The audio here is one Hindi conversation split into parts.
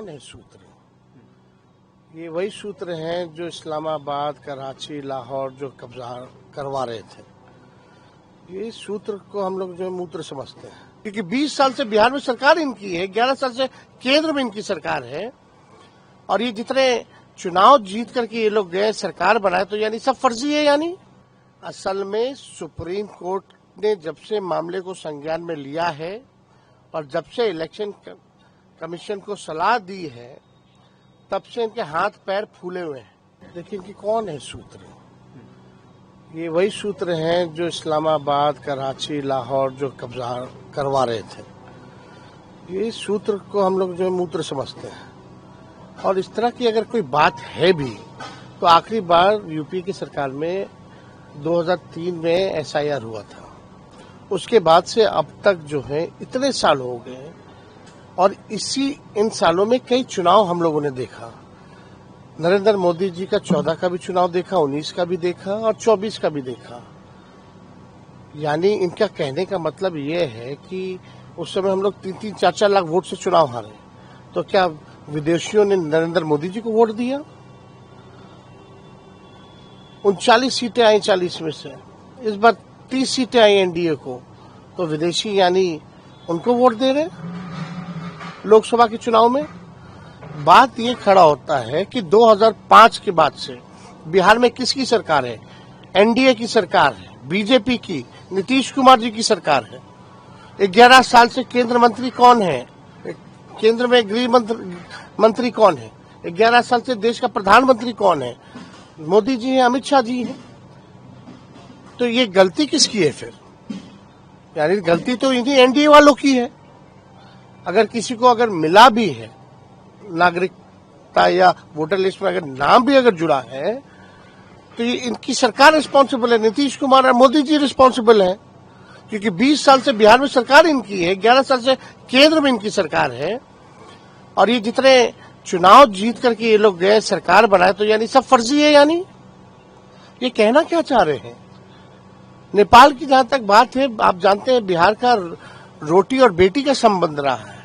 कौन है सूत्र? ये वही सूत्र हैं जो इस्लामाबाद, कराची, लाहौर जो कब्जा करवा रहे थे। ये सूत्र को हम लोग जो मूत्र समझते हैं, क्योंकि 20 साल से बिहार में सरकार इनकी है, 11 साल से केंद्र में इनकी सरकार है, और ये जितने चुनाव जीत करके ये लोग गए सरकार बनाए, तो यानी सब फर्जी है। यानी असल में सुप्रीम कोर्ट ने जब से मामले को संज्ञान में लिया है और जब से इलेक्शन कमीशन को सलाह दी है, तब से इनके हाथ पैर फूले हुए हैं। देखिए इनकी कौन है सूत्र? ये वही सूत्र हैं जो इस्लामाबाद, कराची, लाहौर जो कब्जा करवा रहे थे। ये सूत्र को हम लोग जो मूत्र समझते हैं, और इस तरह की अगर कोई बात है भी तो आखिरी बार यूपी की सरकार में 2003 में SIR हुआ था। उसके बाद से अब तक जो है इतने साल हो गए, और इन सालों में कई चुनाव हम लोगों ने देखा। नरेंद्र मोदी जी का 14 का भी चुनाव देखा, 19 का भी देखा और 24 का भी देखा। यानी इनका कहने का मतलब ये है कि उस समय हम लोग 3-3, 4-4 लाख वोट से चुनाव हारे, तो क्या विदेशियों ने नरेंद्र मोदी जी को वोट दिया? 39 सीटें आई 40 में से, इस बार 30 सीटें आई NDA को, तो विदेशी यानी उनको वोट दे रहे लोकसभा के चुनाव में। बात ये खड़ा होता है कि 2005 के बाद से बिहार में किसकी सरकार है? NDA की सरकार है, बीजेपी की, नीतीश कुमार जी की सरकार है। 11 साल से केंद्र मंत्री कौन है? केंद्र में गृह मंत्री कौन है? 11 साल से देश का प्रधानमंत्री कौन है? मोदी जी हैं, अमित शाह जी हैं। तो ये गलती किसकी है फिर? यानी गलती तो इन्हीं NDA वालों की है। अगर किसी को अगर मिला भी है नागरिकता या वोटर लिस्ट में अगर नाम भी अगर जुड़ा है, तो ये इनकी सरकार रिस्पॉन्सिबल है, नीतीश कुमार और मोदी जी रिस्पॉन्सिबल है, क्योंकि 20 साल से बिहार में सरकार इनकी है, 11 साल से केंद्र में इनकी सरकार है, और ये जितने चुनाव जीत करके ये लोग गए सरकार बनाए, तो यानी सब फर्जी है। यानी ये कहना क्या चाह रहे हैं? नेपाल की जहां तक बात है, आप जानते हैं बिहार का रोटी और बेटी का संबंध रहा है।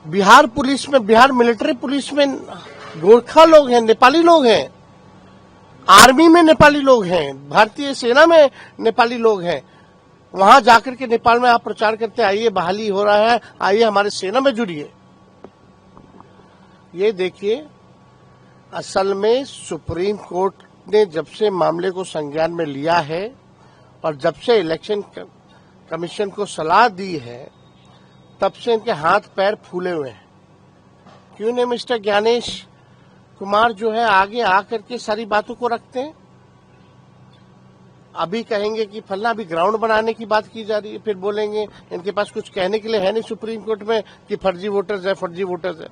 बिहार पुलिस में, बिहार मिलिट्री पुलिस में गोरखा लोग हैं, नेपाली लोग हैं, आर्मी में नेपाली लोग हैं, भारतीय सेना में नेपाली लोग हैं। वहां जाकर के नेपाल में आप प्रचार करते आइए बहाली हो रहा है, आइए हमारे सेना में जुड़िए। ये देखिए, असल में सुप्रीम कोर्ट ने जब से मामले को संज्ञान में लिया है और जब से इलेक्शन कमीशन को सलाह दी है, तब से इनके हाथ पैर फूले हुए हैं। क्यों नहीं मिस्टर ज्ञानेश कुमार जो है आगे आकर के सारी बातों को रखते हैं? अभी कहेंगे कि फलना, अभी ग्राउंड बनाने की बात की जा रही है, फिर बोलेंगे इनके पास कुछ कहने के लिए है नहीं सुप्रीम कोर्ट में कि फर्जी वोटर्स है, फर्जी वोटर्स है।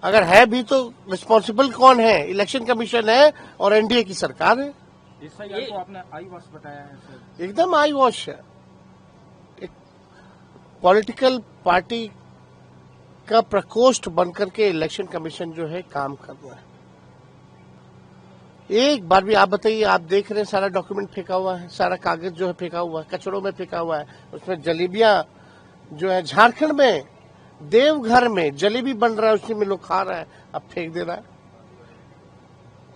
अगर है भी तो रिस्पॉन्सिबल कौन है? इलेक्शन कमीशन है और NDA की सरकार है। SIR को आपने आई वॉश बताया है सर? एकदम आई वॉश है। एक पॉलिटिकल पार्टी का प्रकोष्ठ बनकर के इलेक्शन कमीशन जो है काम कर रहा है। एक बार भी आप बताइए, आप देख रहे हैं सारा डॉक्यूमेंट फेंका हुआ है, सारा कागज जो है फेंका हुआ है, कचड़ों में फेंका हुआ है। उसमें जलेबियां जो है, झारखंड में देवघर में जलेबी बन रहा है, उसी में लोग खा रहा है, अब फेंक दे रहा है।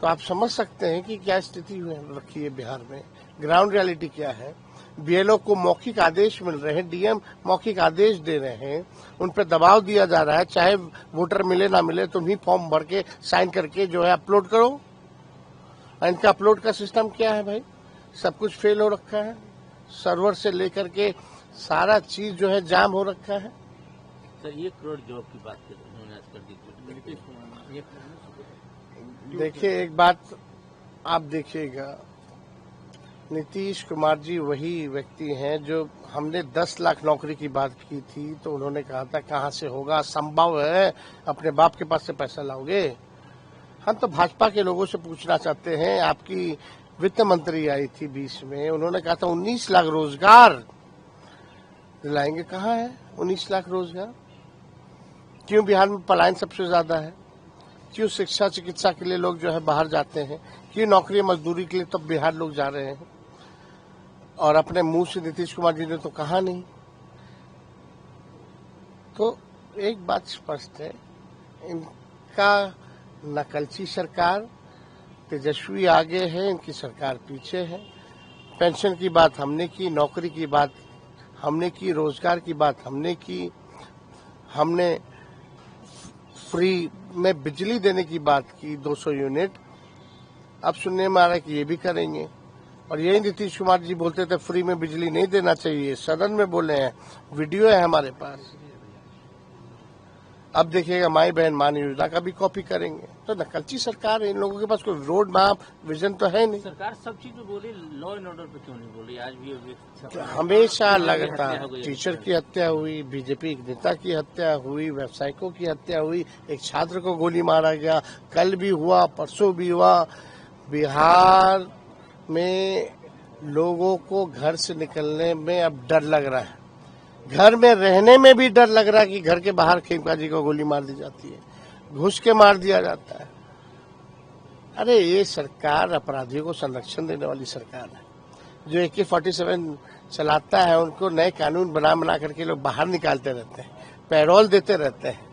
तो आप समझ सकते हैं कि क्या स्थिति रखी है बिहार में, ग्राउंड रियलिटी क्या है। BLO को मौखिक आदेश मिल रहे हैं, DM मौखिक आदेश दे रहे हैं, उन पर दबाव दिया जा रहा है, चाहे वोटर मिले ना मिले तुम ही फॉर्म भर के साइन करके जो है अपलोड करो। इनका अपलोड का सिस्टम क्या है भाई? सब कुछ फेल हो रखा है, सर्वर से लेकर के सारा चीज जो है जाम हो रखा है। सर 1 करोड़ जॉब की बात उन्होंने आज कर दी। देखिए एक बात आप देखिएगा, नीतीश कुमार जी वही व्यक्ति हैं जो हमने 10 लाख नौकरी की बात की थी, तो उन्होंने कहा था कहां से होगा, संभव है, अपने बाप के पास से पैसा लाओगे। हम तो भाजपा के लोगों से पूछना चाहते हैं, आपकी वित्त मंत्री आई थी 20 में, उन्होंने कहा था 19 लाख रोजगार दिलाएंगे। कहाँ है 19 लाख रोजगार? क्यों बिहार में पलायन सबसे ज्यादा है? क्यों शिक्षा चिकित्सा के लिए लोग जो है बाहर जाते हैं? क्यों नौकरी मजदूरी के लिए तब बिहार लोग जा रहे हैं? और अपने मुंह से नीतीश कुमार जी ने तो कहा नहीं। तो एक बात स्पष्ट है, इनका नकलची सरकार, तेजस्वी आगे है, इनकी सरकार पीछे है। पेंशन की बात हमने की, नौकरी की बात हमने की, रोजगार की बात हमने की, हमने फ्री में बिजली देने की बात की 200 यूनिट। अब सुनने में आ रहा है कि ये भी करेंगे। और यही नीतीश कुमार जी बोलते थे फ्री में बिजली नहीं देना चाहिए, सदन में बोले हैं, वीडियो है हमारे पास। अब देखिएगा माई बहन मान योजना का भी कॉपी करेंगे। तो नकलची सरकार है, इन लोगों के पास कोई रोड मैप विजन तो है नहीं। सरकार सब चीज पे बोली, लॉ एंड ऑर्डर पे क्यों नहीं बोली? आज भी तो हमेशा लगातार टीचर की हत्या हुई, बीजेपी एक नेता की हत्या हुई, व्यावसायिकों की हत्या हुई, एक छात्र को गोली मारा गया, कल भी हुआ, परसों भी हुआ। बिहार में लोगों को घर से निकलने में अब डर लग रहा है, घर में रहने में भी डर लग रहा है कि घर के बाहर खेमका जी को गोली मार दी जाती है, घुस के मार दिया जाता है। अरे ये सरकार अपराधियों को संरक्षण देने वाली सरकार है। जो AK-47 चलाता है उनको नए कानून बना करके लोग बाहर निकालते रहते हैं, पैरोल देते रहते हैं।